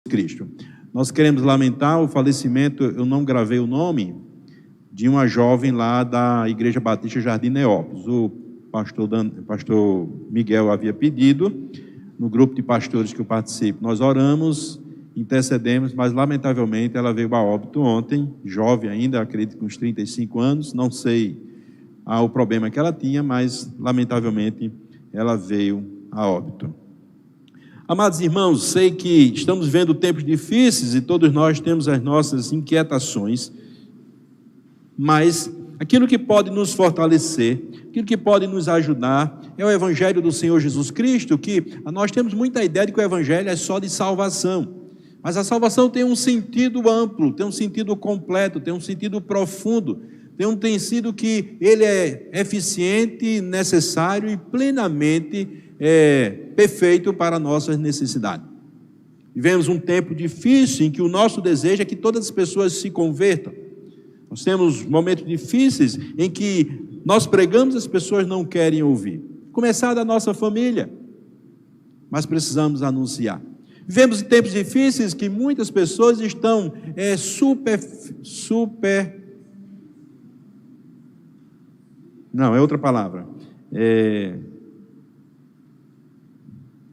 Cristo. Nós queremos lamentar o falecimento, eu não gravei o nome, de uma jovem lá da Igreja Batista Jardim Neópolis. O pastor Miguel havia pedido, no grupo de pastores que eu participo, nós oramos, intercedemos, mas lamentavelmente ela veio a óbito ontem, jovem ainda, acredito com uns 35 anos, não sei o problema que ela tinha, mas lamentavelmente ela veio a óbito. Amados irmãos, sei que estamos vivendo tempos difíceis e todos nós temos as nossas inquietações, mas aquilo que pode nos fortalecer, aquilo que pode nos ajudar é o Evangelho do Senhor Jesus Cristo, que nós temos muita ideia de que o Evangelho é só de salvação, mas a salvação tem um sentido amplo, tem um sentido completo, tem um sentido profundo, tem um sentido que ele é eficiente, necessário e plenamente perfeito para nossas necessidades. Vivemos um tempo difícil em que o nosso desejo é que todas as pessoas se convertam. Nós temos momentos difíceis em que nós pregamos e as pessoas não querem ouvir. Começar da nossa família, mas precisamos anunciar. Vivemos em tempos difíceis que muitas pessoas estão não, é outra palavra.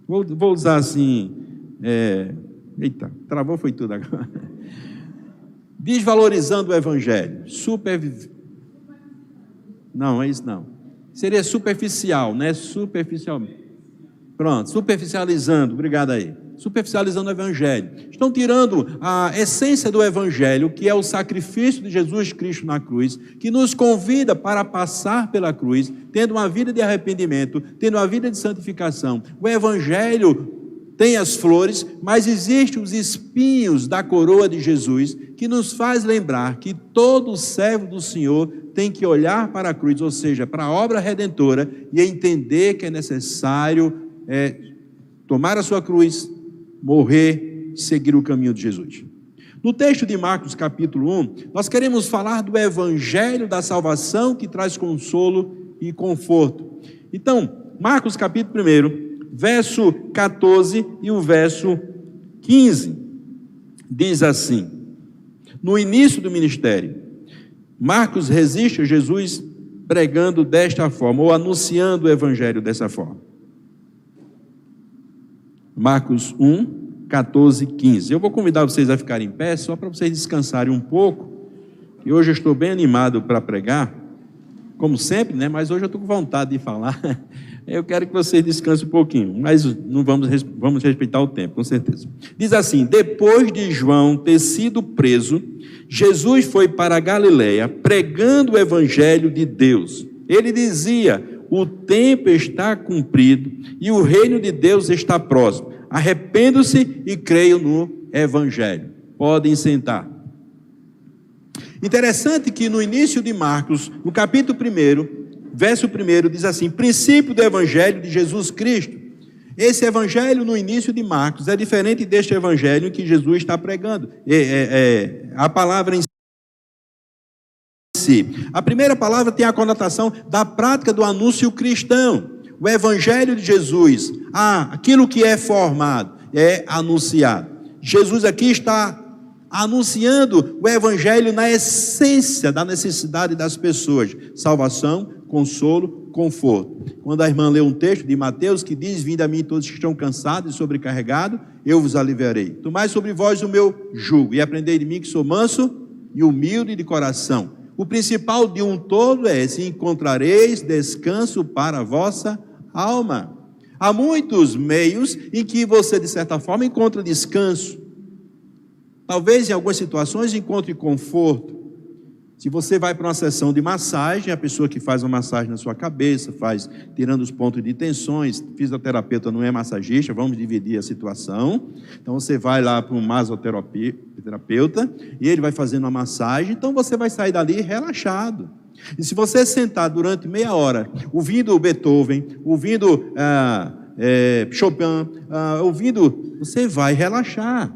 Vou usar assim, eita, travou foi tudo agora. Desvalorizando o Evangelho, não, é isso não. Seria superficial, né? Pronto, superficializando, obrigado aí. Superficializando o Evangelho. Estão tirando a essência do Evangelho, que é o sacrifício de Jesus Cristo na cruz, que nos convida para passar pela cruz, tendo uma vida de arrependimento, tendo uma vida de santificação. O Evangelho tem as flores, mas existem os espinhos da coroa de Jesus, que nos faz lembrar que todo servo do Senhor tem que olhar para a cruz, ou seja, para a obra redentora, e entender que é necessário tomar a sua cruz, morrer e seguir o caminho de Jesus. No texto de Marcos capítulo 1, nós queremos falar do Evangelho da salvação que traz consolo e conforto. Então, Marcos capítulo 1, verso 14 e o verso 15, diz assim: no início do ministério, Marcos resiste a Jesus pregando desta forma, ou anunciando o Evangelho dessa forma. Marcos 1, 14, 15. Eu vou convidar vocês a ficarem em pé, só para vocês descansarem um pouco, e hoje eu estou bem animado para pregar, como sempre, né? Mas hoje eu estou com vontade de falar. Eu quero que vocês descansem um pouquinho, mas não vamos respeitar o tempo, com certeza. Diz assim: depois de João ter sido preso, Jesus foi para a Galileia, pregando o Evangelho de Deus. Ele dizia: o tempo está cumprido e o reino de Deus está próximo. Arrependo-se e creio no Evangelho. Podem sentar. Interessante que no início de Marcos, no capítulo 1, verso 1, diz assim: princípio do Evangelho de Jesus Cristo. Esse Evangelho no início de Marcos é diferente deste Evangelho que Jesus está pregando. A palavra em si. A primeira palavra tem a conotação da prática do anúncio cristão. O Evangelho de Jesus, aquilo que é formado, é anunciado. Jesus aqui está anunciando o Evangelho na essência da necessidade das pessoas: salvação, consolo, conforto. Quando a irmã lê um texto de Mateus que diz: vinde a mim todos que estão cansados e sobrecarregados, eu vos aliviarei. Tomai sobre vós o meu jugo e aprendei de mim, que sou manso e humilde de coração. O principal de um todo é esse: encontrareis descanso para a vossa alma. Há muitos meios em que você, de certa forma, encontra descanso. Talvez em algumas situações encontre conforto. Se você vai para uma sessão de massagem, a pessoa que faz uma massagem na sua cabeça, faz tirando os pontos de tensões, fisioterapeuta não é massagista, vamos dividir a situação. Então você vai lá para um masoterapeuta e ele vai fazendo uma massagem, então você vai sair dali relaxado. E se você sentar durante meia hora, ouvindo Beethoven, ouvindo Chopin, você vai relaxar.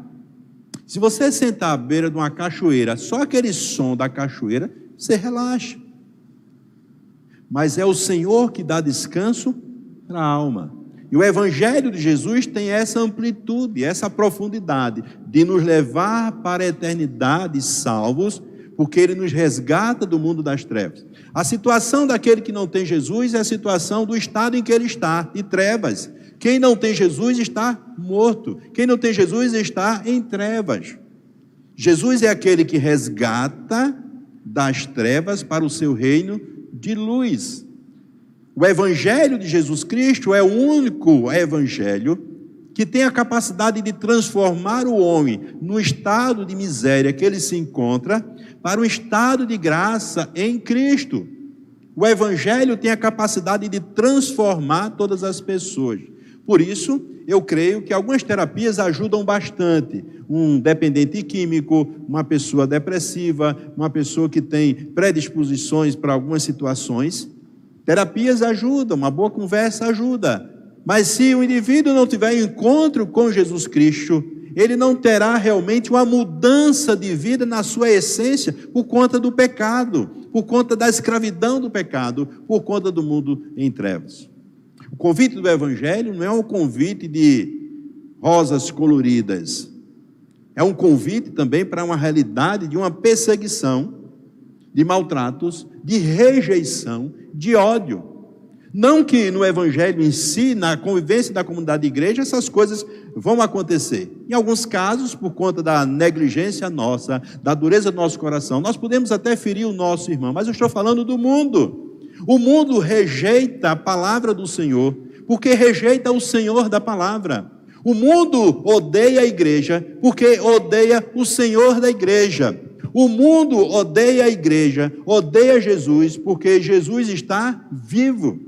Se você sentar à beira de uma cachoeira, só aquele som da cachoeira, você relaxa. Mas é o Senhor que dá descanso para a alma. E o Evangelho de Jesus tem essa amplitude, essa profundidade de nos levar para a eternidade salvos, porque ele nos resgata do mundo das trevas. A situação daquele que não tem Jesus é a situação do estado em que ele está, de trevas. Quem não tem Jesus está morto. Quem não tem Jesus está em trevas. Jesus é aquele que resgata das trevas para o seu reino de luz. O Evangelho de Jesus Cristo é o único Evangelho que tem a capacidade de transformar o homem no estado de miséria que ele se encontra para um estado de graça em Cristo. O Evangelho tem a capacidade de transformar todas as pessoas. Por isso, eu creio que algumas terapias ajudam bastante. Um dependente químico, uma pessoa depressiva, uma pessoa que tem predisposições para algumas situações. Terapias ajudam, uma boa conversa ajuda. Mas se o indivíduo não tiver encontro com Jesus Cristo, ele não terá realmente uma mudança de vida na sua essência por conta do pecado, por conta da escravidão do pecado, por conta do mundo em trevas. O convite do Evangelho não é um convite de rosas coloridas, é um convite também para uma realidade de uma perseguição, de maltratos, de rejeição, de ódio. Não que no Evangelho em si, na convivência da comunidade de igreja, essas coisas vão acontecer. Em alguns casos, por conta da negligência nossa, da dureza do nosso coração, nós podemos até ferir o nosso irmão, mas eu estou falando do mundo. O mundo rejeita a palavra do Senhor, porque rejeita o Senhor da palavra. O mundo odeia a igreja, porque odeia o Senhor da igreja. O mundo odeia a igreja, odeia Jesus, porque Jesus está vivo.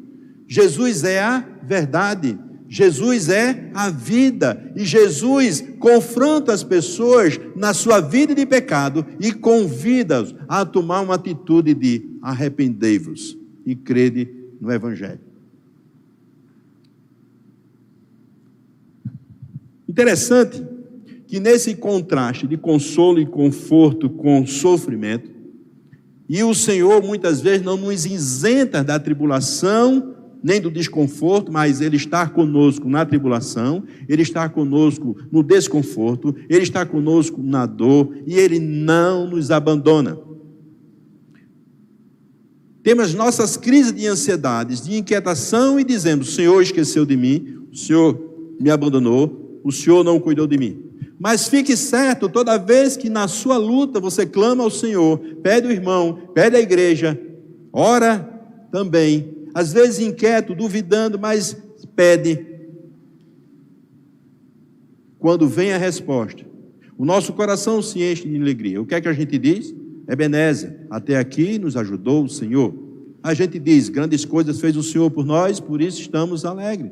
Jesus é a verdade, Jesus é a vida, e Jesus confronta as pessoas na sua vida de pecado e convida-os a tomar uma atitude de arrependei-vos e crede no Evangelho. Interessante que nesse contraste de consolo e conforto com sofrimento, e o Senhor muitas vezes não nos isenta da tribulação, nem do desconforto, mas Ele está conosco na tribulação, Ele está conosco no desconforto, Ele está conosco na dor, e Ele não nos abandona. Temos nossas crises de ansiedades, de inquietação, e dizemos: o Senhor esqueceu de mim, o Senhor me abandonou, o Senhor não cuidou de mim. Mas fique certo, toda vez que na sua luta você clama ao Senhor, pede o irmão, pede a igreja, ora também, às vezes inquieto, duvidando, mas pede. Quando vem a resposta, o nosso coração se enche de alegria. O que é que a gente diz? Ebenezer, até aqui nos ajudou o Senhor. A gente diz: grandes coisas fez o Senhor por nós, por isso estamos alegres.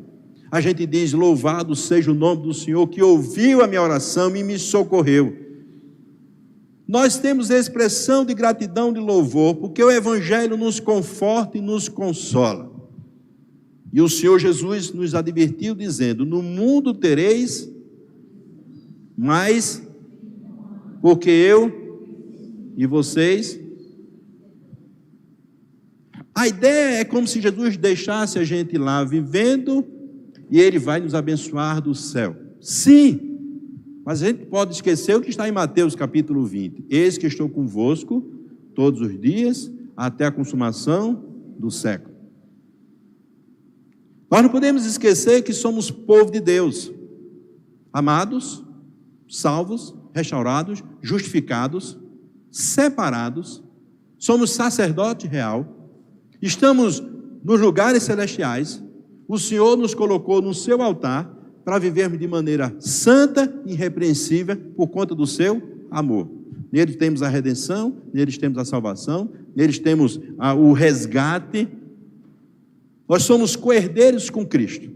A gente diz: louvado seja o nome do Senhor, que ouviu a minha oração e me socorreu. Nós temos a expressão de gratidão, de louvor, porque o Evangelho nos conforta e nos consola. E o Senhor Jesus nos advertiu dizendo: no mundo tereis, mas porque eu e vocês. A ideia é como se Jesus deixasse a gente lá vivendo e Ele vai nos abençoar do céu. Sim, mas a gente pode esquecer o que está em Mateus capítulo 20. Eis que estou convosco todos os dias, até a consumação do século. Nós não podemos esquecer que somos povo de Deus, amados, salvos, restaurados, justificados, separados, somos sacerdote real, estamos nos lugares celestiais. O Senhor nos colocou no seu altar para vivermos de maneira santa e irrepreensível por conta do seu amor. Neles temos a redenção, neles temos a salvação, neles temos o resgate. Nós somos co-herdeiros com Cristo.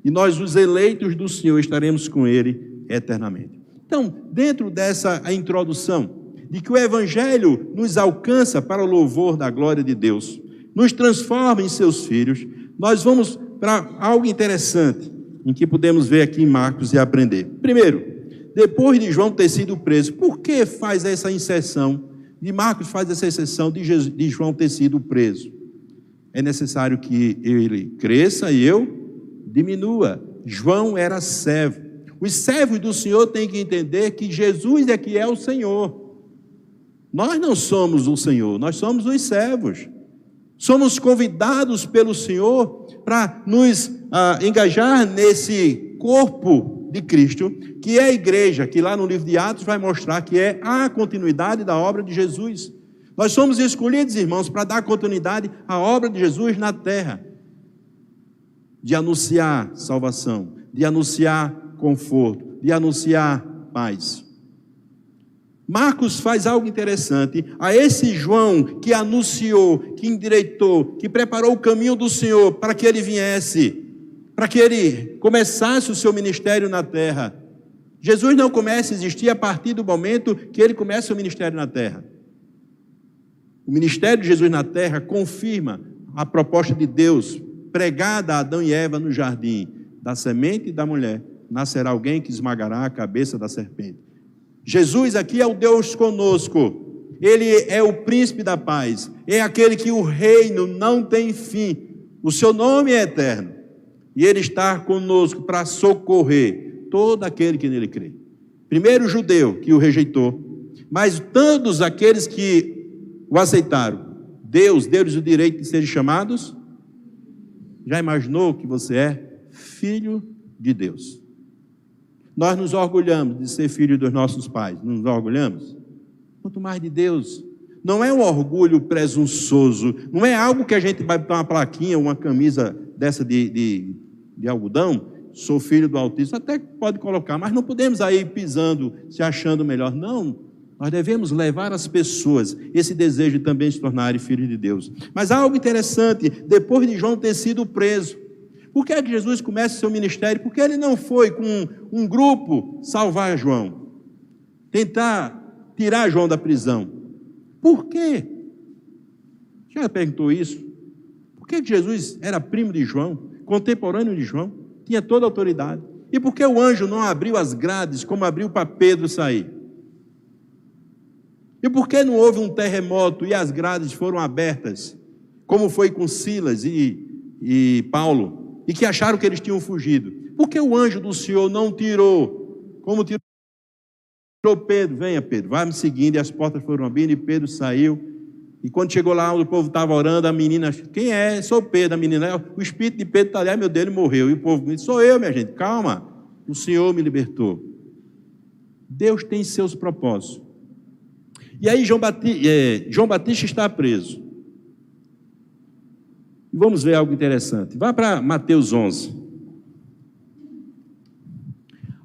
E nós, os eleitos do Senhor, estaremos com Ele eternamente. Então, dentro dessa introdução, de que o Evangelho nos alcança para o louvor da glória de Deus, nos transforma em seus filhos, nós vamos para algo interessante, em que podemos ver aqui em Marcos e aprender. Primeiro, depois de João ter sido preso, por que faz essa inserção? De Marcos faz essa inserção de João ter sido preso. É necessário que ele cresça e eu diminua. João era servo. Os servos do Senhor têm que entender que Jesus é que é o Senhor. Nós não somos o Senhor, nós somos os servos. Somos convidados pelo Senhor para nos engajar nesse corpo de Cristo, que é a igreja, que lá no livro de Atos vai mostrar que é a continuidade da obra de Jesus. Nós somos escolhidos, irmãos, para dar continuidade à obra de Jesus na terra, de anunciar salvação, de anunciar conforto, de anunciar paz. Marcos faz algo interessante. A esse João que anunciou, que endireitou, que preparou o caminho do Senhor para que ele viesse, para que ele começasse o seu ministério na terra. Jesus não começa a existir a partir do momento que ele começa o ministério na terra. O ministério de Jesus na terra confirma a proposta de Deus pregada a Adão e Eva no jardim: da semente da mulher nascerá alguém que esmagará a cabeça da serpente. Jesus aqui é o Deus conosco, Ele é o príncipe da paz, é aquele que o reino não tem fim, o seu nome é eterno, e Ele está conosco para socorrer todo aquele que nele crê. Primeiro o judeu que o rejeitou, mas todos aqueles que o aceitaram, Deus deu-lhes o direito de serem chamados. Já imaginou que você é filho de Deus? Nós nos orgulhamos de ser filho dos nossos pais, não nos orgulhamos? Quanto mais de Deus. Não é um orgulho presunçoso, não é algo que a gente vai botar uma plaquinha, uma camisa dessa de algodão, sou filho do Altíssimo, até pode colocar, mas não podemos aí pisando, se achando melhor. Não, nós devemos levar as pessoas esse desejo de também se tornarem filhos de Deus. Mas há algo interessante, depois de João ter sido preso, por que é que Jesus começa o seu ministério? Porque ele não foi com um grupo salvar João, tentar tirar João da prisão. Por quê? Já perguntou isso? Por que Jesus era primo de João, contemporâneo de João, tinha toda a autoridade? E por que o anjo não abriu as grades como abriu para Pedro sair? E por que não houve um terremoto e as grades foram abertas, como foi com Silas e Paulo, e que acharam que eles tinham fugido? Por que o anjo do Senhor não tirou, como tirou Pedro? Venha, Pedro, vai me seguindo. E as portas foram abrindo e Pedro saiu. E quando chegou lá, o povo estava orando, a menina: quem é? Sou Pedro. A menina: o espírito de Pedro está ali, meu Deus, ele morreu. E o povo disse: sou eu, minha gente, calma, o Senhor me libertou. Deus tem seus propósitos. E aí João Batista está preso. E vamos ver algo interessante. Vá para Mateus 11.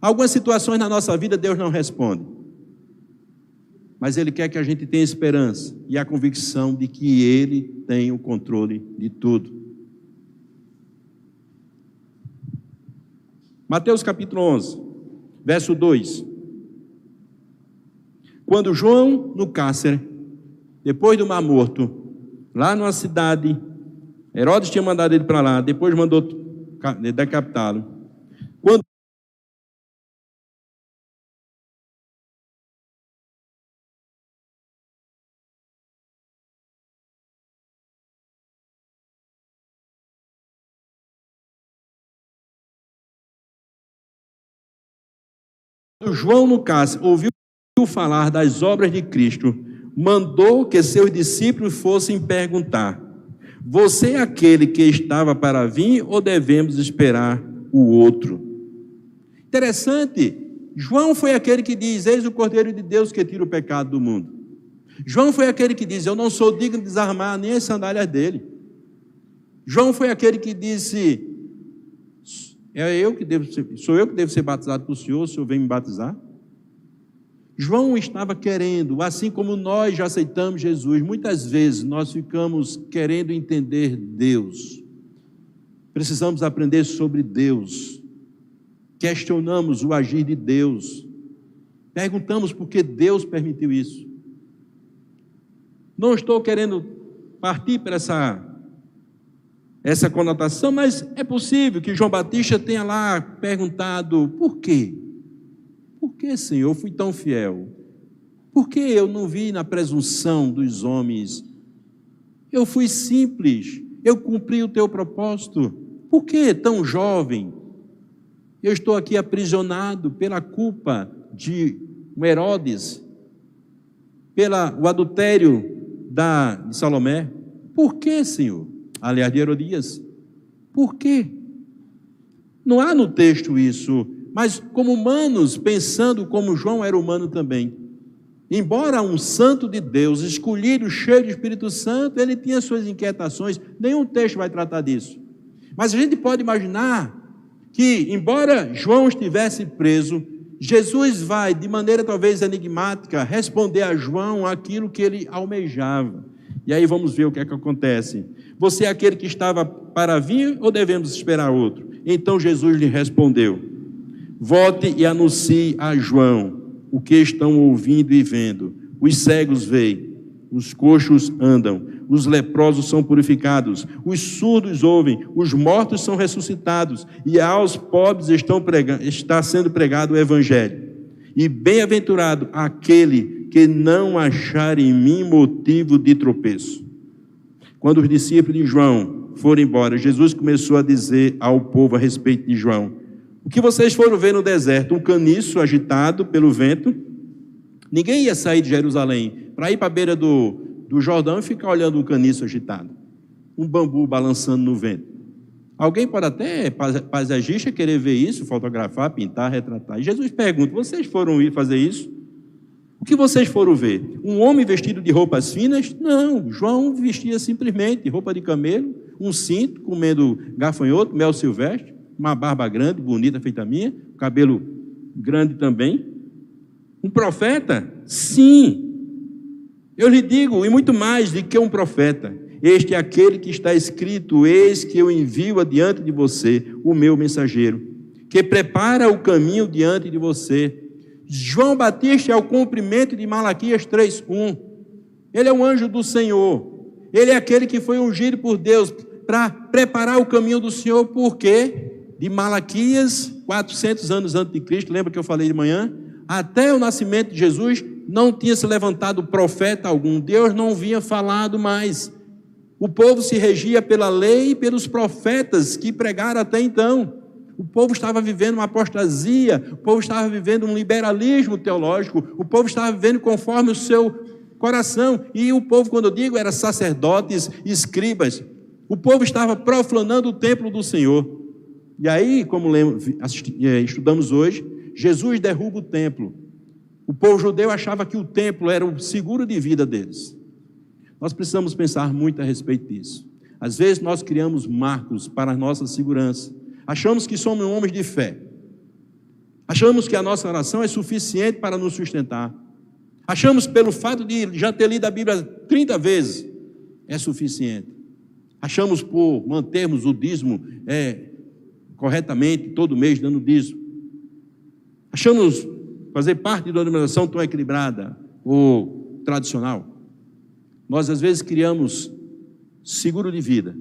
Algumas situações na nossa vida Deus não responde, mas Ele quer que a gente tenha esperança e a convicção de que Ele tem o controle de tudo. Mateus capítulo 11, verso 2. Quando João, no cárcere, depois do Mar Morto, lá numa cidade, Herodes tinha mandado ele para lá, depois mandou decapitá-lo. Quando João, no cárcere, ouviu falar das obras de Cristo, mandou que seus discípulos fossem perguntar: você é aquele que estava para vir ou devemos esperar o outro? Interessante, João foi aquele que diz: eis o Cordeiro de Deus que tira o pecado do mundo. João foi aquele que diz: eu não sou digno de desarmar nem as sandálias dele. João foi aquele que disse: sou eu que devo ser batizado por Senhor, o Senhor vem me batizar? João estava querendo, assim como nós já aceitamos Jesus, muitas vezes nós ficamos querendo entender Deus. Precisamos aprender sobre Deus. Questionamos o agir de Deus. Perguntamos por que Deus permitiu isso. Não estou querendo partir para essa conotação, mas é possível que João Batista tenha lá perguntado: por quê? Por que, Senhor, eu fui tão fiel? Por que eu não vi na presunção dos homens? Eu fui simples, eu cumpri o teu propósito. Por que tão jovem? Eu estou aqui aprisionado pela culpa de um Herodes, pelo adultério de Salomé. Por que, Senhor? Aliás, de Herodias. Por quê? Não há no texto isso, mas como humanos, pensando como João era humano também. Embora um santo de Deus, escolhido, cheio do Espírito Santo, ele tinha suas inquietações. Nenhum texto vai tratar disso. Mas a gente pode imaginar que, embora João estivesse preso, Jesus vai, de maneira talvez enigmática, responder a João aquilo que ele almejava. E aí vamos ver o que é que acontece. Você é aquele que estava para vir ou devemos esperar outro? Então Jesus lhe respondeu: volte e anuncie a João o que estão ouvindo e vendo. Os cegos veem, os coxos andam, os leprosos são purificados, os surdos ouvem, os mortos são ressuscitados, e aos pobres está sendo pregado o evangelho. E bem-aventurado aquele que não achar em mim motivo de tropeço. Quando os discípulos de João foram embora, Jesus começou a dizer ao povo a respeito de João: o que vocês foram ver no deserto? Um caniço agitado pelo vento? Ninguém ia sair de Jerusalém para ir para a beira do Jordão e ficar olhando um caniço agitado, um bambu balançando no vento. Alguém pode até, paisagista, querer ver isso, fotografar, pintar, retratar. E Jesus pergunta: vocês foram ir fazer isso? O que vocês foram ver? Um homem vestido de roupas finas? Não, João vestia simplesmente roupa de camelo, um cinto, comendo gafanhoto, mel silvestre, uma barba grande, bonita, feita minha, cabelo grande também. Um profeta? Sim. Eu lhe digo, e muito mais do que um profeta. Este é aquele que está escrito: eis que eu envio adiante de você o meu mensageiro, que prepara o caminho diante de você. João Batista é o cumprimento de Malaquias 3:1. Ele é um anjo do Senhor. Ele é aquele que foi ungido por Deus para preparar o caminho do Senhor. Por quê? De Malaquias, 400 anos antes de Cristo, lembra que eu falei de manhã? Até o nascimento de Jesus, não tinha se levantado profeta algum. Deus não vinha falado mais. O povo se regia pela lei e pelos profetas que pregaram até então. O povo estava vivendo uma apostasia, o povo estava vivendo um liberalismo teológico, o povo estava vivendo conforme o seu coração. E o povo, quando eu digo, era sacerdotes, escribas. O povo estava profanando o templo do Senhor. E aí, como estudamos hoje, Jesus derruba o templo. O povo judeu achava que o templo era o seguro de vida deles. Nós precisamos pensar muito a respeito disso. Às vezes nós criamos marcos para a nossa segurança. Achamos que somos homens de fé. Achamos que a nossa oração é suficiente para nos sustentar. Achamos, pelo fato de já ter lido a Bíblia 30 vezes, é suficiente. Achamos, por mantermos o dízimo corretamente, todo mês dando dízimo. Achamos fazer parte de uma denominação tão equilibrada ou tradicional. Nós, às vezes, criamos seguro de vida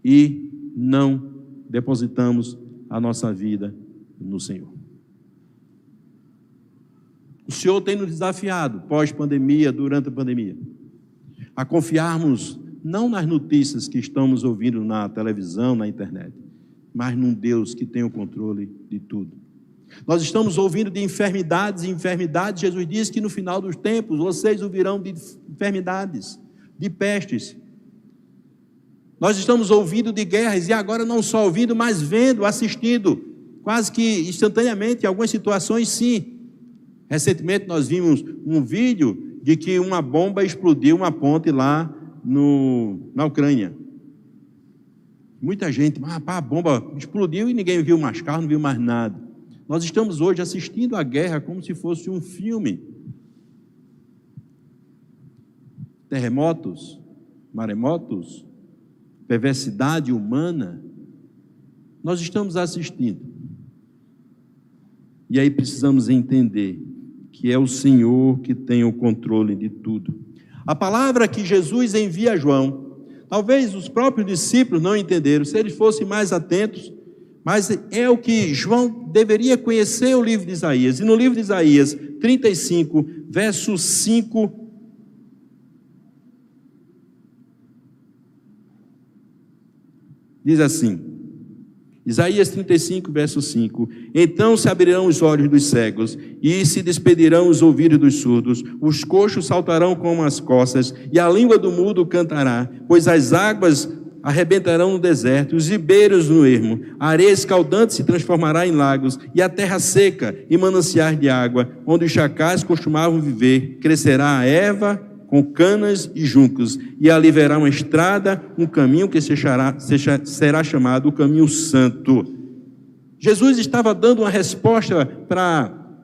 e não depositamos a nossa vida no Senhor. O Senhor tem nos desafiado, pós-pandemia, durante a pandemia, a confiarmos não nas notícias que estamos ouvindo na televisão, na internet, mas num Deus que tem o controle de tudo. Nós estamos ouvindo de enfermidades e enfermidades. Jesus disse que no final dos tempos vocês ouvirão de enfermidades, de pestes. Nós estamos ouvindo de guerras, e agora não só ouvindo, mas vendo, assistindo, quase que instantaneamente, em algumas situações sim. Recentemente nós vimos um vídeo de que uma bomba explodiu uma ponte lá na Ucrânia. Muita gente, a bomba explodiu e ninguém viu mais carro, não viu mais nada. Nós estamos hoje assistindo a guerra como se fosse um filme. Terremotos, maremotos, perversidade humana, nós estamos assistindo. E aí precisamos entender que é o Senhor que tem o controle de tudo. A palavra que Jesus envia a João, talvez os próprios discípulos não entenderam, se eles fossem mais atentos, mas é o que João deveria conhecer o livro de Isaías. E no livro de Isaías 35, verso 5, Diz assim, Isaías 35, verso 5: Então se abrirão os olhos dos cegos, e se despedirão os ouvidos dos surdos, os coxos saltarão como as corças, e a língua do mudo cantará, pois as águas arrebentarão no deserto, os ribeiros no ermo, a areia escaldante se transformará em lagos, e a terra seca em mananciais de água, onde os chacais costumavam viver, crescerá a erva com canas e juncos, e ali verá uma estrada, um caminho que será chamado o caminho santo. Jesus estava dando uma resposta para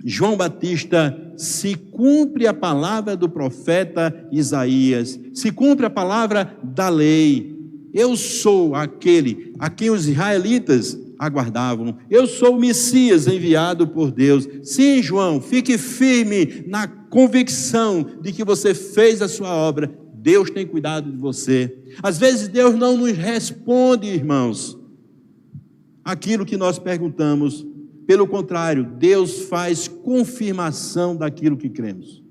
João Batista: se cumpre a palavra do profeta Isaías, se cumpre a palavra da lei. Eu sou aquele a quem os israelitas aguardavam. Eu sou o Messias enviado por Deus. Sim, João, fique firme na convicção de que você fez a sua obra. Deus tem cuidado de você. Às vezes Deus não nos responde, irmãos, aquilo que nós perguntamos. Pelo contrário, Deus faz confirmação daquilo que cremos.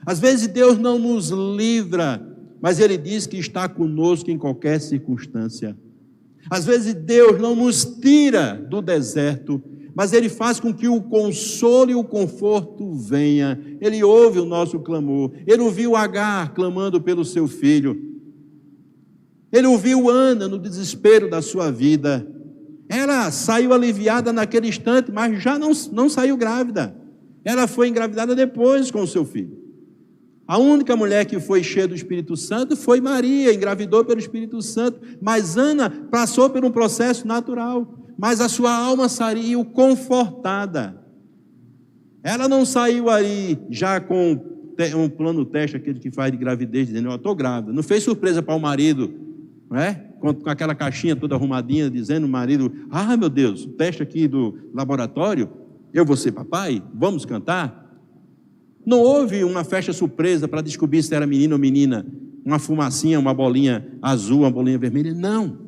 Às vezes Deus não nos livra, mas Ele diz que está conosco em qualquer circunstância. Às vezes Deus não nos tira do deserto, mas Ele faz com que o consolo e o conforto venha. Ele ouve o nosso clamor. Ele ouviu Agar clamando pelo seu filho. Ele ouviu Ana no desespero da sua vida. Ela saiu aliviada naquele instante, mas já não saiu grávida. Ela foi engravidada depois com o seu filho. A única mulher que foi cheia do Espírito Santo foi Maria, engravidou pelo Espírito Santo. Mas Ana passou por um processo natural, mas a sua alma saiu confortada. Ela não saiu ali já com um plano teste, aquele que faz de gravidez, dizendo: eu estou grávida. Não fez surpresa para o marido, não é? Com aquela caixinha toda arrumadinha, dizendo o marido: ah, meu Deus, o teste aqui do laboratório, eu vou ser papai, vamos cantar? Não houve uma festa surpresa para descobrir se era menino ou menina, uma fumacinha, uma bolinha azul, uma bolinha vermelha, não.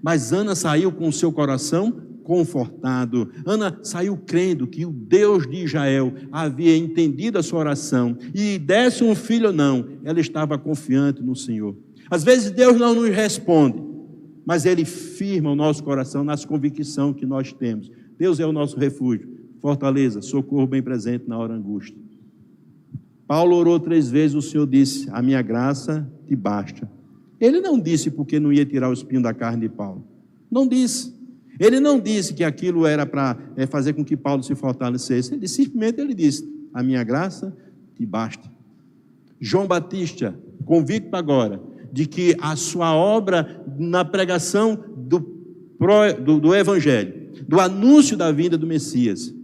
Mas Ana saiu com o seu coração confortado. Ana saiu crendo que o Deus de Israel havia entendido a sua oração, e desse um filho ou não, ela estava confiante no Senhor. Às vezes Deus não nos responde, mas Ele firma o nosso coração nas convicções que nós temos. Deus é o nosso refúgio, fortaleza, socorro bem presente na hora angústia. Paulo orou 3 vezes, o Senhor disse: a minha graça te basta. Ele não disse porque não ia tirar o espinho da carne de Paulo. Não disse. Ele não disse que aquilo era para fazer com que Paulo se fortalecesse. Simplesmente ele disse: a minha graça te basta. João Batista, convicto agora de que a sua obra na pregação do Evangelho, do anúncio da vinda do Messias,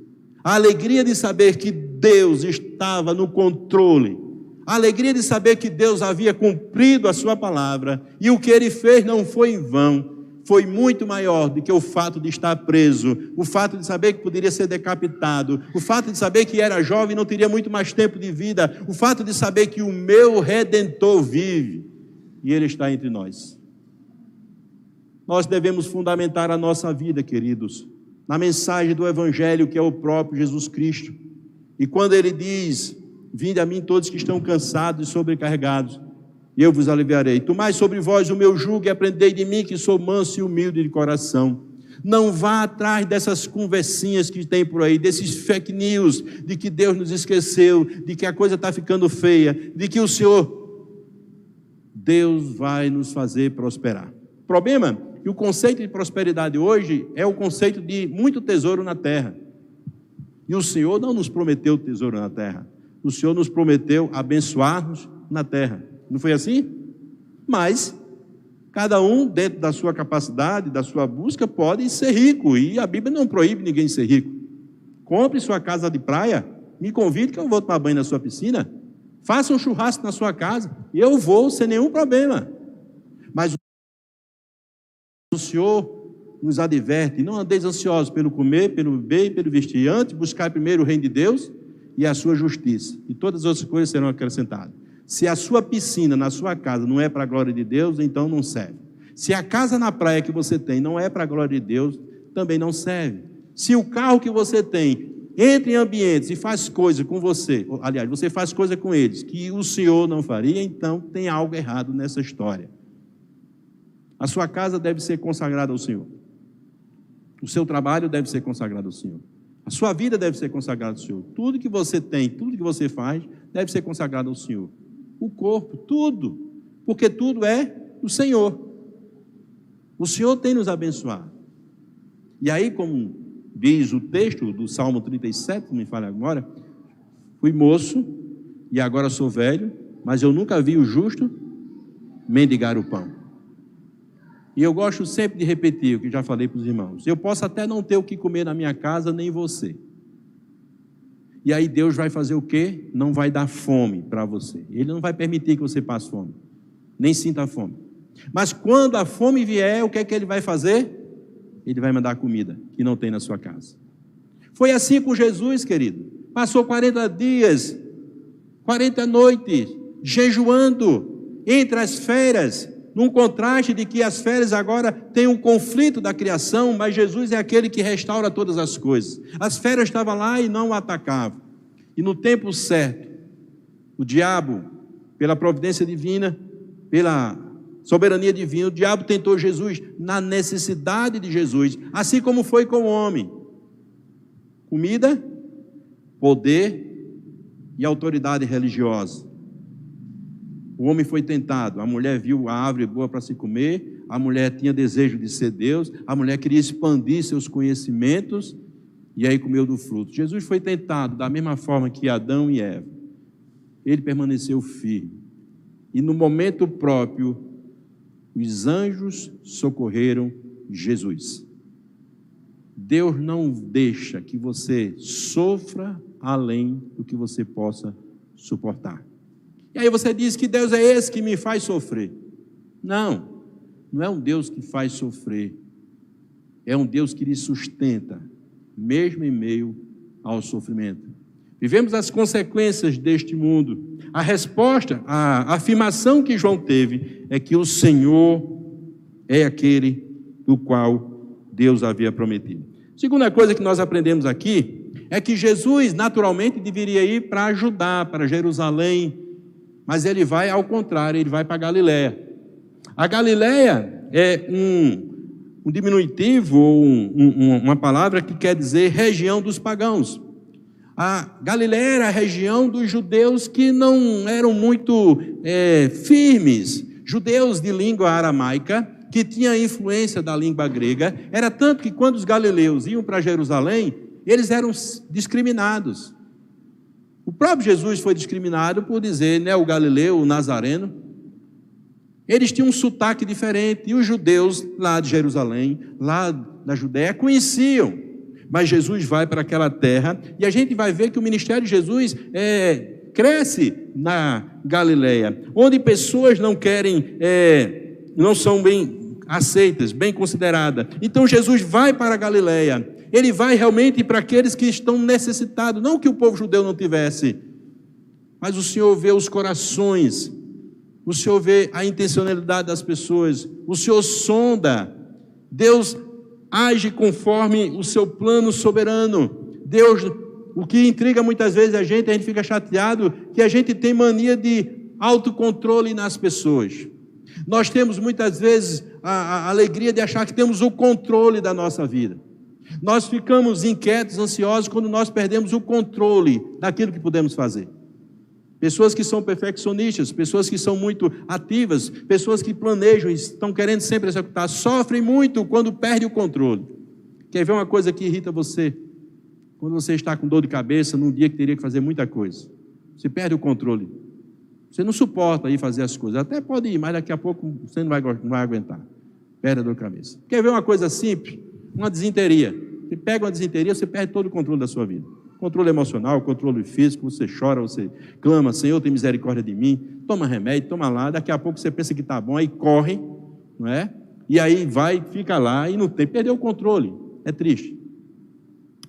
a alegria de saber que Deus estava no controle, a alegria de saber que Deus havia cumprido a sua palavra, e o que Ele fez não foi em vão, foi muito maior do que o fato de estar preso, o fato de saber que poderia ser decapitado, o fato de saber que era jovem e não teria muito mais tempo de vida, o fato de saber que o meu Redentor vive, e Ele está entre nós. Nós devemos fundamentar a nossa vida, queridos, na mensagem do Evangelho, que é o próprio Jesus Cristo. E quando Ele diz: vinde a mim todos que estão cansados e sobrecarregados, e eu vos aliviarei. Tomai sobre vós o meu jugo e aprendei de mim, que sou manso e humilde de coração. Não vá atrás dessas conversinhas que tem por aí, desses fake news, de que Deus nos esqueceu, de que a coisa está ficando feia, de que o Senhor, Deus vai nos fazer prosperar. O problema é que o conceito de prosperidade hoje é o conceito de muito tesouro na terra. E o Senhor não nos prometeu tesouro na terra. O Senhor nos prometeu abençoar-nos na terra. Não foi assim? Mas cada um, dentro da sua capacidade, da sua busca, pode ser rico. E a Bíblia não proíbe ninguém ser rico. Compre sua casa de praia, me convide que eu vou tomar banho na sua piscina. Faça um churrasco na sua casa, e eu vou sem nenhum problema. Mas o Senhor nos adverte: não andeis ansiosos pelo comer, pelo beber e pelo vestir. Antes, buscar primeiro o reino de Deus e a sua justiça, e todas as outras coisas serão acrescentadas. Se a sua piscina na sua casa não é para a glória de Deus, então não serve. Se a casa na praia que você tem não é para a glória de Deus, também não serve. Se o carro que você tem entra em ambientes e faz coisa com você, aliás, você faz coisa com eles que o Senhor não faria, então tem algo errado nessa história. A sua casa deve ser consagrada ao Senhor. O seu trabalho deve ser consagrado ao Senhor. A sua vida deve ser consagrada ao Senhor. Tudo que você tem, tudo que você faz, deve ser consagrado ao Senhor. O corpo, tudo. Porque tudo é do Senhor. O Senhor tem nos abençoado. E aí, como diz o texto do Salmo 37, não me falha a memória, fui moço e agora sou velho, mas eu nunca vi o justo mendigar o pão. E eu gosto sempre de repetir o que já falei para os irmãos. Eu posso até não ter o que comer na minha casa, nem você. E aí Deus vai fazer o quê? Não vai dar fome para você. Ele não vai permitir que você passe fome, nem sinta fome. Mas quando a fome vier, o que é que Ele vai fazer? Ele vai mandar comida que não tem na sua casa. Foi assim com Jesus, querido. Passou 40 dias, 40 noites, jejuando entre as feras, num contraste de que as feras agora têm um conflito da criação, mas Jesus é aquele que restaura todas as coisas. As feras estavam lá e não o atacavam. E no tempo certo, o diabo, pela providência divina, pela soberania divina, o diabo tentou Jesus na necessidade de Jesus, assim como foi com o homem. Comida, poder e autoridade religiosa. O homem foi tentado, a mulher viu a árvore boa para se comer, a mulher tinha desejo de ser Deus, a mulher queria expandir seus conhecimentos, e aí comeu do fruto. Jesus foi tentado da mesma forma que Adão e Eva. Ele permaneceu firme. E no momento próprio, os anjos socorreram Jesus. Deus não deixa que você sofra além do que você possa suportar. E aí você diz que Deus é esse que me faz sofrer. Não, não é um Deus que faz sofrer. É um Deus que lhe sustenta, mesmo em meio ao sofrimento. Vivemos as consequências deste mundo. A resposta, a afirmação que João teve é que o Senhor é aquele do qual Deus havia prometido. Segunda coisa que nós aprendemos aqui é que Jesus naturalmente deveria ir para Judá, para Jerusalém, mas ele vai ao contrário, ele vai para Galiléia. A Galiléia é um diminutivo, ou uma palavra que quer dizer região dos pagãos. A Galiléia era a região dos judeus que não eram muito firmes, judeus de língua aramaica, que tinha influência da língua grega. Era tanto que quando os galileus iam para Jerusalém, eles eram discriminados. O próprio Jesus foi discriminado por dizer, né, o galileu, o nazareno. Eles tinham um sotaque diferente, e os judeus lá de Jerusalém, lá da Judéia, conheciam. Mas Jesus vai para aquela terra, e a gente vai ver que o ministério de Jesus cresce na Galileia, onde pessoas não querem, não são bem aceitas, bem consideradas. Então Jesus vai para a Galileia. Ele vai realmente para aqueles que estão necessitados, não que o povo judeu não tivesse, mas o Senhor vê os corações, o Senhor vê a intencionalidade das pessoas, o Senhor sonda. Deus age conforme o seu plano soberano. Deus, o que intriga muitas vezes a gente fica chateado, que a gente tem mania de autocontrole nas pessoas. Nós temos muitas vezes a alegria de achar que temos o controle da nossa vida. Nós ficamos inquietos, ansiosos, quando nós perdemos o controle daquilo que podemos fazer. Pessoas que são perfeccionistas, pessoas que são muito ativas, pessoas que planejam e estão querendo sempre executar, sofrem muito quando perdem o controle. Quer ver uma coisa que irrita você? Quando você está com dor de cabeça, num dia que teria que fazer muita coisa. Você perde o controle. Você não suporta ir fazer as coisas. Até pode ir, mas daqui a pouco você não vai aguentar. Perde a dor de cabeça. Quer ver uma coisa simples? Uma disenteria. Você pega uma disenteria, você perde todo o controle da sua vida. Controle emocional, controle físico, você chora, você clama, Senhor, tem misericórdia de mim, toma remédio, toma lá, daqui a pouco você pensa que está bom, aí corre, não é? E aí vai, fica lá e não tem, perdeu o controle, é triste.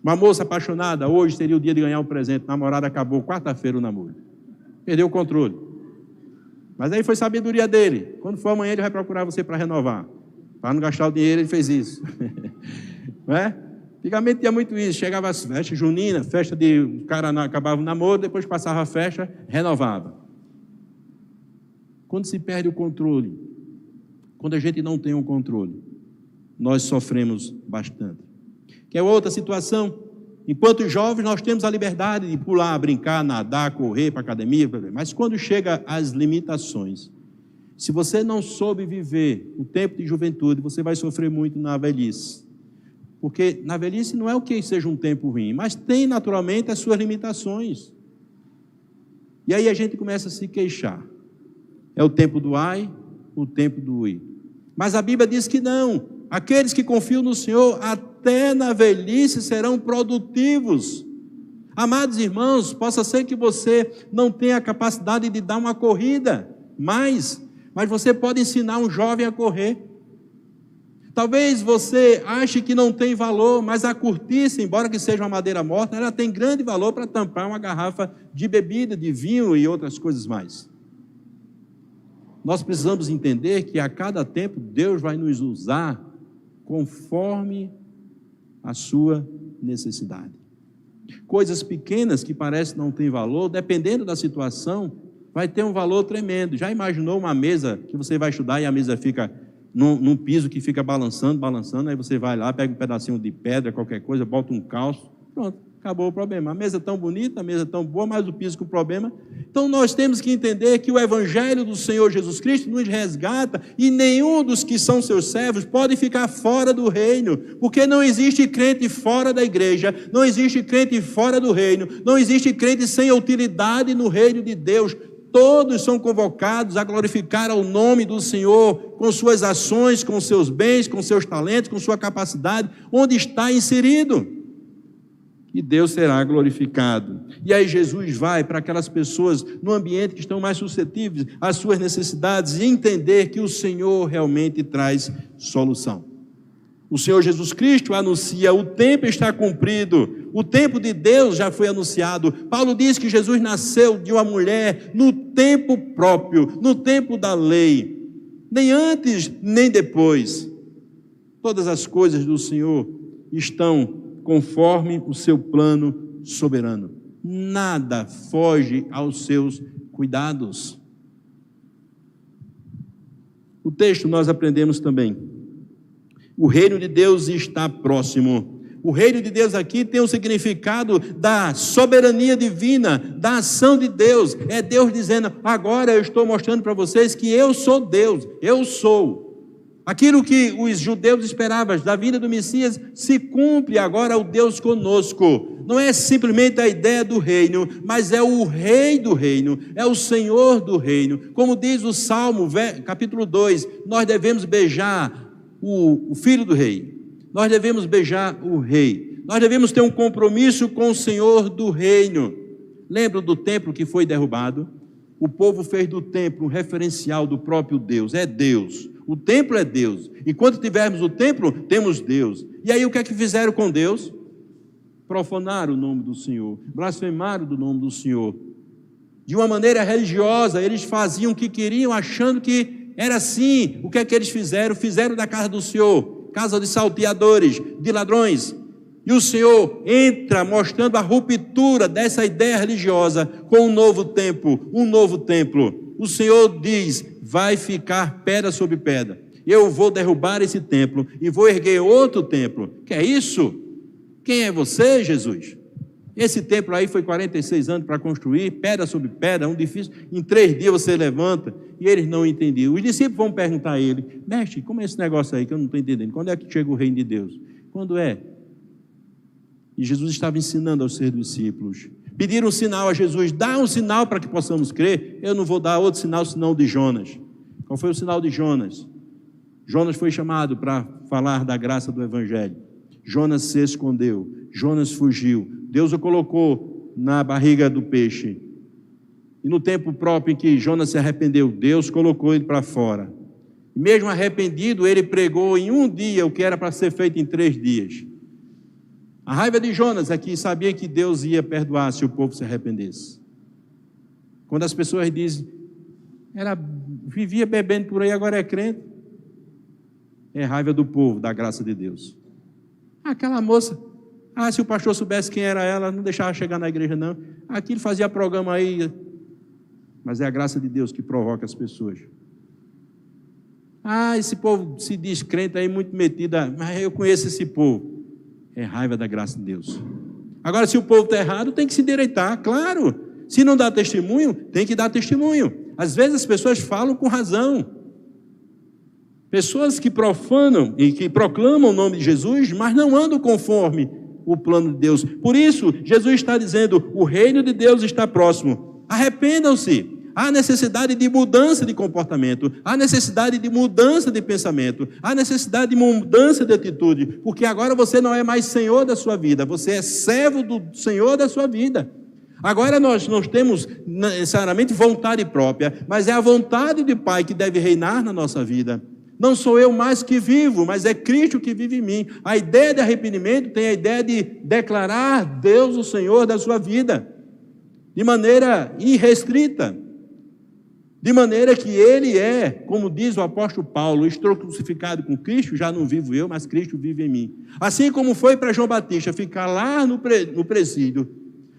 Uma moça apaixonada, hoje seria o dia de ganhar um presente, namorada acabou, quarta-feira o namoro, perdeu o controle. Mas aí foi sabedoria dele, quando for amanhã ele vai procurar você para renovar, para não gastar o dinheiro, ele fez isso, não é? Antigamente tinha muito isso, chegava as festas juninas, festa de o cara acabava o namoro, depois passava a festa, renovava. Quando se perde o controle, quando a gente não tem um controle, nós sofremos bastante. Que é outra situação. Enquanto jovens, nós temos a liberdade de pular, brincar, nadar, correr para a academia, mas quando chega às limitações, se você não soube viver o tempo de juventude, você vai sofrer muito na velhice. Porque na velhice não é o que seja um tempo ruim, mas tem naturalmente as suas limitações. E aí a gente começa a se queixar. É o tempo do ai, o tempo do ui. Mas a Bíblia diz que não. Aqueles que confiam no Senhor, até na velhice serão produtivos. Amados irmãos, possa ser que você não tenha a capacidade de dar uma corrida, mas você pode ensinar um jovem a correr. Talvez você ache que não tem valor, mas a cortiça, embora que seja uma madeira morta, ela tem grande valor para tampar uma garrafa de bebida, de vinho e outras coisas mais. Nós precisamos entender que a cada tempo Deus vai nos usar conforme a sua necessidade. Coisas pequenas que parecem não ter valor, dependendo da situação, vai ter um valor tremendo. Já imaginou uma mesa que você vai estudar e a mesa fica num piso que fica balançando, aí você vai lá, pega um pedacinho de pedra, qualquer coisa, bota um calço, pronto, acabou o problema. A mesa tão bonita, a mesa tão boa, mas o piso com problema. Então nós temos que entender que o Evangelho do Senhor Jesus Cristo nos resgata e nenhum dos que são seus servos pode ficar fora do reino, porque não existe crente fora da igreja, não existe crente fora do reino, não existe crente sem utilidade no reino de Deus. Todos são convocados a glorificar ao nome do Senhor, com suas ações, com seus bens, com seus talentos, com sua capacidade, onde está inserido. E Deus será glorificado. E aí Jesus vai para aquelas pessoas no ambiente que estão mais suscetíveis às suas necessidades e entender que o Senhor realmente traz solução. O Senhor Jesus Cristo anuncia: o tempo está cumprido, o tempo de Deus já foi anunciado. Paulo diz que Jesus nasceu de uma mulher no tempo próprio, no tempo da lei, nem antes nem depois. Todas as coisas do Senhor estão conforme o seu plano soberano. Nada foge aos seus cuidados. O texto nós aprendemos também: o reino de Deus está próximo. O reino de Deus aqui tem o significado da soberania divina, da ação de Deus. É Deus dizendo: agora eu estou mostrando para vocês que eu sou Deus, eu sou. Aquilo que os judeus esperavam da vinda do Messias se cumpre agora, o Deus conosco. Não é simplesmente a ideia do reino, mas é o rei do reino, é o Senhor do reino. Como diz o Salmo, capítulo 2, nós devemos beijar o filho do rei, nós devemos beijar o rei, nós devemos ter um compromisso com o Senhor do reino. Lembra do templo que foi derrubado? O povo fez do templo um referencial do próprio Deus. É Deus, o templo é Deus. Enquanto tivermos o templo, temos Deus. E aí o que é que fizeram com Deus? Profanaram o nome do Senhor, blasfemaram do nome do Senhor. De uma maneira religiosa, eles faziam o que queriam, achando que era assim. O que é que eles fizeram? Fizeram da casa do Senhor casa de salteadores, de ladrões. E o Senhor entra mostrando a ruptura dessa ideia religiosa com um novo templo, um novo templo. O Senhor diz: vai ficar pedra sobre pedra. Eu vou derrubar esse templo e vou erguer outro templo. Que é isso? Quem é você, Jesus? Esse templo aí foi 46 anos para construir, pedra sobre pedra, um difícil. Em 3 dias você levanta. E eles não entendiam. Os discípulos vão perguntar a ele: mestre, como é esse negócio aí que eu não estou entendendo? Quando é que chega o reino de Deus? Quando é? E Jesus estava ensinando aos seus discípulos. Pediram um sinal a Jesus: dá um sinal para que possamos crer. Eu não vou dar outro sinal senão o de Jonas. Qual foi o sinal de Jonas? Jonas foi chamado para falar da graça do Evangelho. Jonas se escondeu, Jonas fugiu. Deus o colocou na barriga do peixe. E no tempo próprio em que Jonas se arrependeu, Deus colocou ele para fora. Mesmo arrependido, ele pregou em um dia o que era para ser feito em 3 dias. A raiva de Jonas é que sabia que Deus ia perdoar se o povo se arrependesse. Quando as pessoas dizem: vivia bebendo por aí, agora é crente. É raiva do povo, da graça de Deus. Aquela moça, se o pastor soubesse quem era ela, não deixava chegar na igreja não. Aquilo fazia programa aí. Mas é a graça de Deus que provoca as pessoas. Esse povo se diz crente aí, muito metido, mas eu conheço esse povo. É raiva da graça de Deus. Agora, se o povo está errado, tem que se endireitar, claro. Se não dá testemunho, tem que dar testemunho. Às vezes as pessoas falam com razão. Pessoas que profanam e que proclamam o nome de Jesus, mas não andam conforme o plano de Deus. Por isso, Jesus está dizendo, o reino de Deus está próximo. Arrependam-se. Há necessidade de mudança de comportamento, há necessidade de mudança de pensamento, há necessidade de mudança de atitude, porque agora você não é mais senhor da sua vida, você é servo do Senhor da sua vida. Agora nós não temos necessariamente vontade própria, mas é a vontade do Pai que deve reinar na nossa vida. Não sou eu mais que vivo, mas é Cristo que vive em mim. A ideia de arrependimento tem a ideia de declarar Deus o Senhor da sua vida, de maneira irrestrita. De maneira que ele é, como diz o apóstolo Paulo, estou crucificado com Cristo, já não vivo eu, mas Cristo vive em mim. Assim como foi para João Batista ficar lá no presídio,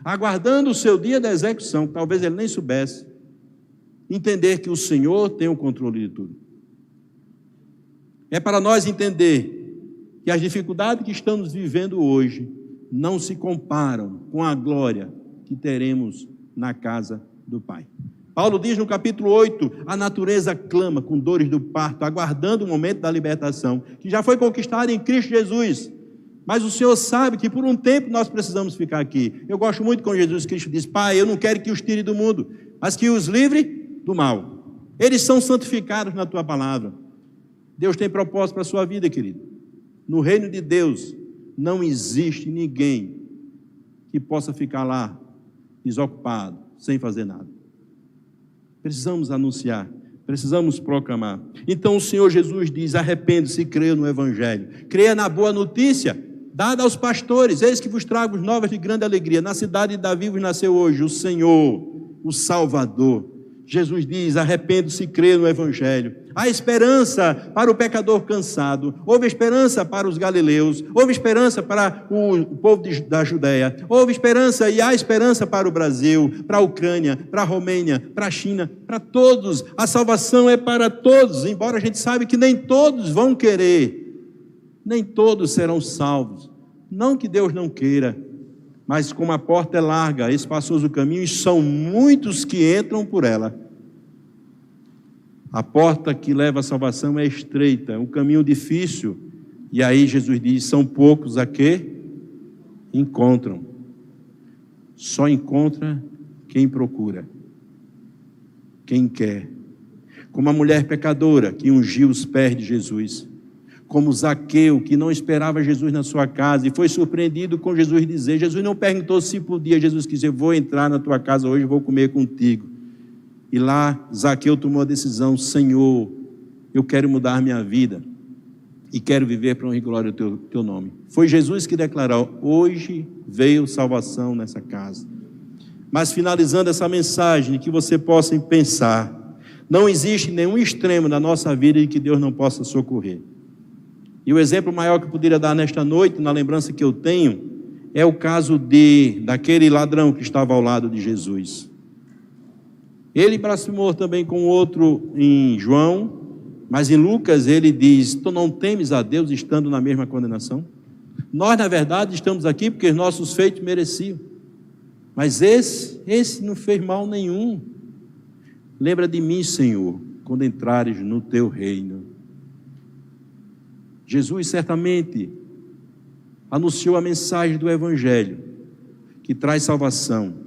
aguardando o seu dia da execução, que talvez ele nem soubesse, entender que o Senhor tem o controle de tudo. É para nós entender que as dificuldades que estamos vivendo hoje não se comparam com a glória que teremos na casa do Pai. Paulo diz no capítulo 8, a natureza clama com dores do parto, aguardando o momento da libertação, que já foi conquistada em Cristo Jesus. Mas o Senhor sabe que por um tempo nós precisamos ficar aqui. Eu gosto muito quando Jesus Cristo diz, Pai, eu não quero que os tire do mundo, mas que os livre do mal. Eles são santificados na Tua palavra. Deus tem propósito para a sua vida, querido. No reino de Deus não existe ninguém que possa ficar lá desocupado, sem fazer nada. Precisamos anunciar, precisamos proclamar. Então o Senhor Jesus diz, arrepende-se e creia no Evangelho. Creia na boa notícia, dada aos pastores. Eis que vos trago novas de grande alegria. Na cidade de Davi vos nasceu hoje o Senhor, o Salvador. Jesus diz, arrepende-se e creia no Evangelho. Há esperança para o pecador cansado, houve esperança para os galileus, houve esperança para o povo da Judéia, houve esperança e há esperança para o Brasil, para a Ucrânia, para a Romênia, para a China, para todos. A salvação é para todos, embora a gente saiba que nem todos vão querer, nem todos serão salvos. Não que Deus não queira, mas como a porta é larga, espaçoso o caminho, e são muitos que entram por ela. A porta que leva à salvação é estreita, é um caminho difícil. E aí Jesus diz, são poucos a que encontram. Só encontra quem procura, quem quer. Como a mulher pecadora que ungiu os pés de Jesus. Como Zaqueu, que não esperava Jesus na sua casa e foi surpreendido com Jesus dizer, Jesus não perguntou se podia, Jesus quis dizer, vou entrar na tua casa hoje, vou comer contigo. E lá, Zaqueu tomou a decisão, Senhor, eu quero mudar minha vida e quero viver para honra e glória do teu nome. Foi Jesus que declarou, hoje veio salvação nessa casa. Mas finalizando essa mensagem, que você possa pensar, não existe nenhum extremo na nossa vida em que Deus não possa socorrer. E o exemplo maior que eu poderia dar nesta noite, na lembrança que eu tenho, é o caso daquele ladrão que estava ao lado de Jesus. Ele blasfemou também com outro em João, mas em Lucas ele diz, tu não temes a Deus estando na mesma condenação? Nós, na verdade, estamos aqui porque os nossos feitos mereciam. Mas esse não fez mal nenhum. Lembra de mim, Senhor, quando entrares no teu reino. Jesus certamente anunciou a mensagem do Evangelho, que traz salvação.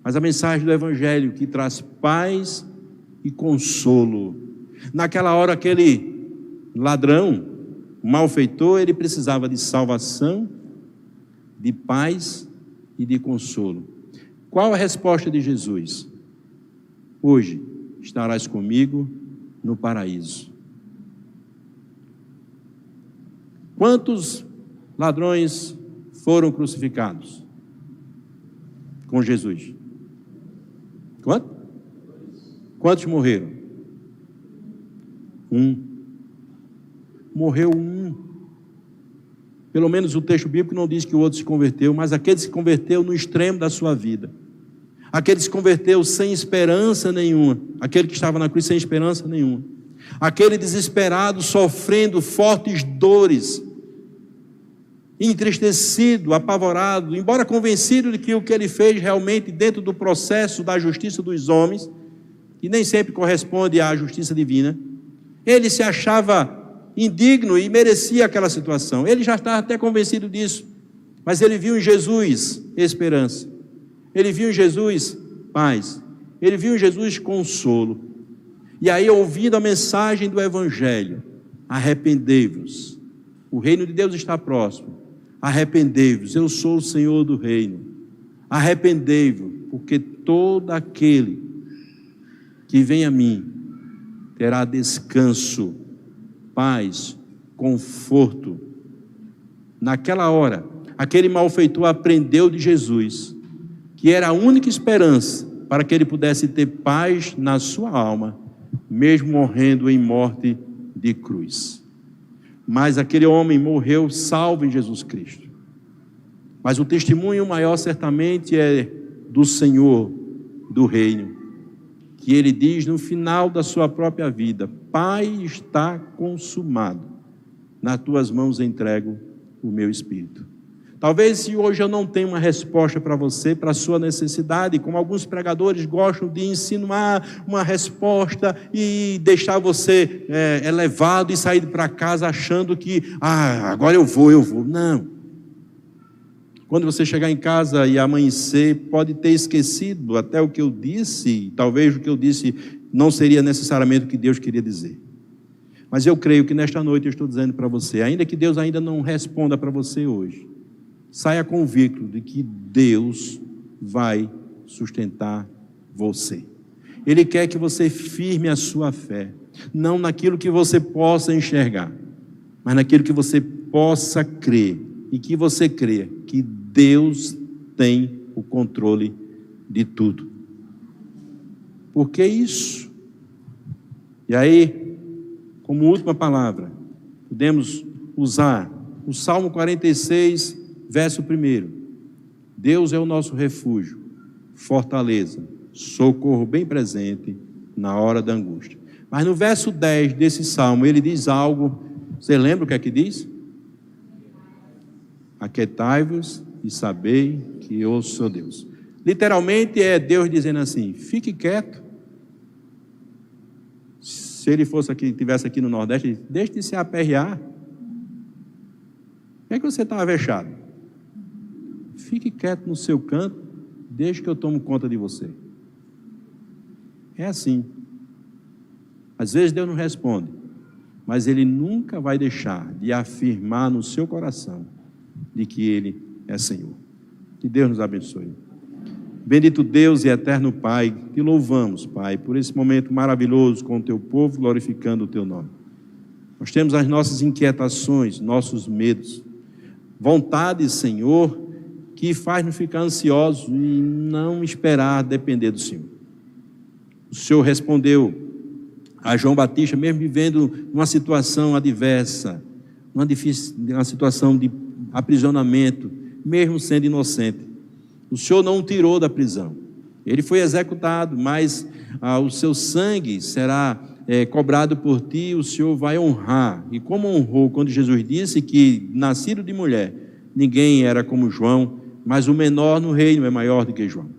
Mas a mensagem do Evangelho que traz paz e consolo. Naquela hora, aquele ladrão, o malfeitor, ele precisava de salvação, de paz e de consolo. Qual a resposta de Jesus? Hoje estarás comigo no paraíso. Quantos ladrões foram crucificados com Jesus? Quantos morreram? Morreu um. Pelo menos o texto bíblico não diz que o outro se converteu, mas aquele se converteu no extremo da sua vida. Aquele se converteu sem esperança nenhuma. Aquele que estava na cruz sem esperança nenhuma. Aquele desesperado, sofrendo fortes dores, entristecido, apavorado, embora convencido de que o que ele fez realmente dentro do processo da justiça dos homens, que nem sempre corresponde à justiça divina, ele se achava indigno e merecia aquela situação. Ele já estava até convencido disso, mas ele viu em Jesus esperança, ele viu em Jesus paz, ele viu em Jesus consolo. E aí, ouvindo a mensagem do Evangelho, arrependei-vos, o reino de Deus está próximo, arrependei-vos, eu sou o Senhor do reino, arrependei-vos, porque todo aquele que vem a mim terá descanso, paz, conforto. Naquela hora, aquele malfeitor aprendeu de Jesus, que era a única esperança para que ele pudesse ter paz na sua alma, mesmo morrendo em morte de cruz. Mas aquele homem morreu salvo em Jesus Cristo. Mas o testemunho maior certamente é do Senhor do reino, que ele diz no final da sua própria vida: Pai, está consumado, nas tuas mãos entrego o meu espírito. Talvez se hoje eu não tenha uma resposta para você, para a sua necessidade, como alguns pregadores gostam de insinuar uma resposta e deixar você elevado e sair para casa achando que, agora eu vou. Não. Quando você chegar em casa e amanhecer, pode ter esquecido até o que eu disse, talvez o que eu disse não seria necessariamente o que Deus queria dizer. Mas eu creio que nesta noite eu estou dizendo para você, ainda que Deus ainda não responda para você hoje, saia convicto de que Deus vai sustentar você. Ele quer que você firme a sua fé, não naquilo que você possa enxergar, mas naquilo que você possa crer, e que você creia que Deus tem o controle de tudo. Por que isso? E aí, como última palavra, podemos usar o Salmo 46, verso 1. Deus é o nosso refúgio, fortaleza, socorro bem presente na hora da angústia. Mas no verso 10 desse salmo, ele diz algo, você lembra o que é que diz? Aquietai-vos e sabei que eu sou Deus. Literalmente é Deus dizendo assim: fique quieto. Se ele fosse aqui, estivesse aqui no Nordeste, deixe de se aperrear. Por que é que você está avexado? Fique quieto no seu canto, deixe que eu tomo conta de você. É assim. Às vezes Deus não responde, mas Ele nunca vai deixar de afirmar no seu coração de que Ele é Senhor. Que Deus nos abençoe. Bendito Deus e eterno Pai, te louvamos, Pai, por esse momento maravilhoso com o Teu povo, glorificando o Teu nome. Nós temos as nossas inquietações, nossos medos, vontade, Senhor, que faz-nos ficar ansiosos e não esperar depender do Senhor. O Senhor respondeu a João Batista, mesmo vivendo uma situação adversa, uma situação de aprisionamento, mesmo sendo inocente. O Senhor não o tirou da prisão. Ele foi executado, mas o seu sangue será cobrado por ti, o Senhor vai honrar. E como honrou quando Jesus disse que, nascido de mulher, ninguém era como João, mas o menor no reino é maior do que João.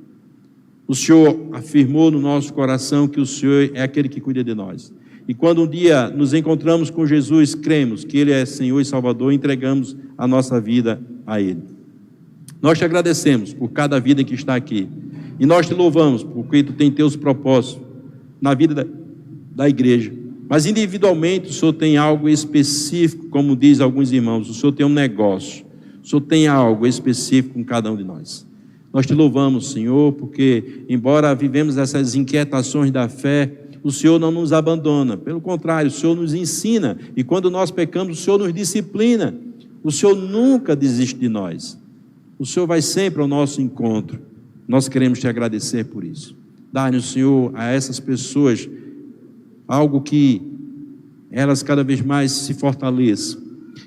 O Senhor afirmou no nosso coração que o Senhor é aquele que cuida de nós. E quando um dia nos encontramos com Jesus, cremos que Ele é Senhor e Salvador, entregamos a nossa vida a Ele. Nós te agradecemos por cada vida que está aqui. E nós te louvamos porque Tu tem Teus propósitos na vida da igreja. Mas individualmente o Senhor tem algo específico, como diz alguns irmãos, o Senhor tem um negócio. O Senhor tem algo específico com cada um de nós. Nós te louvamos, Senhor, porque embora vivemos essas inquietações da fé, o Senhor não nos abandona. Pelo contrário, o Senhor nos ensina. E quando nós pecamos, o Senhor nos disciplina. O Senhor nunca desiste de nós. O Senhor vai sempre ao nosso encontro. Nós queremos te agradecer por isso. Dá-nos, Senhor, a essas pessoas algo que elas cada vez mais se fortaleçam.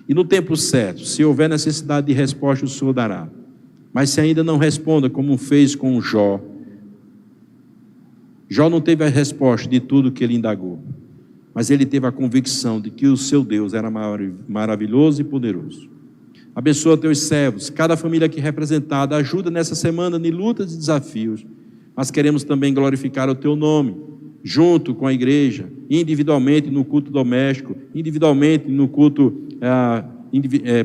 E no tempo certo, se houver necessidade de resposta, o Senhor dará. Mas se ainda não responda, como fez com Jó. Jó não teve a resposta de tudo que ele indagou. mas ele teve a convicção de que o seu Deus era maravilhoso e poderoso. Abençoa teus servos, cada família aqui representada, ajuda nessa semana em lutas e desafios, mas queremos também glorificar o teu nome, junto com a igreja, individualmente no culto doméstico, individualmente no culto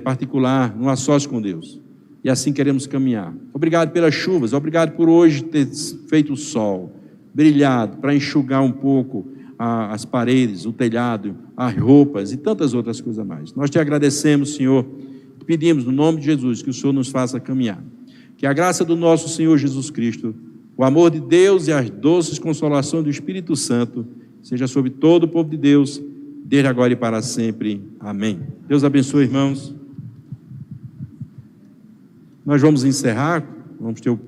particular, no a sós com Deus. E assim queremos caminhar. Obrigado pelas chuvas, obrigado por hoje ter feito o sol, brilhado, para enxugar um pouco as paredes, o telhado, as roupas e tantas outras coisas mais. Nós te agradecemos, Senhor, pedimos no nome de Jesus que o Senhor nos faça caminhar. Que a graça do nosso Senhor Jesus Cristo, o amor de Deus e as doces consolações do Espírito Santo seja sobre todo o povo de Deus, desde agora e para sempre. Amém. Deus abençoe, irmãos. Nós vamos encerrar, vamos ter o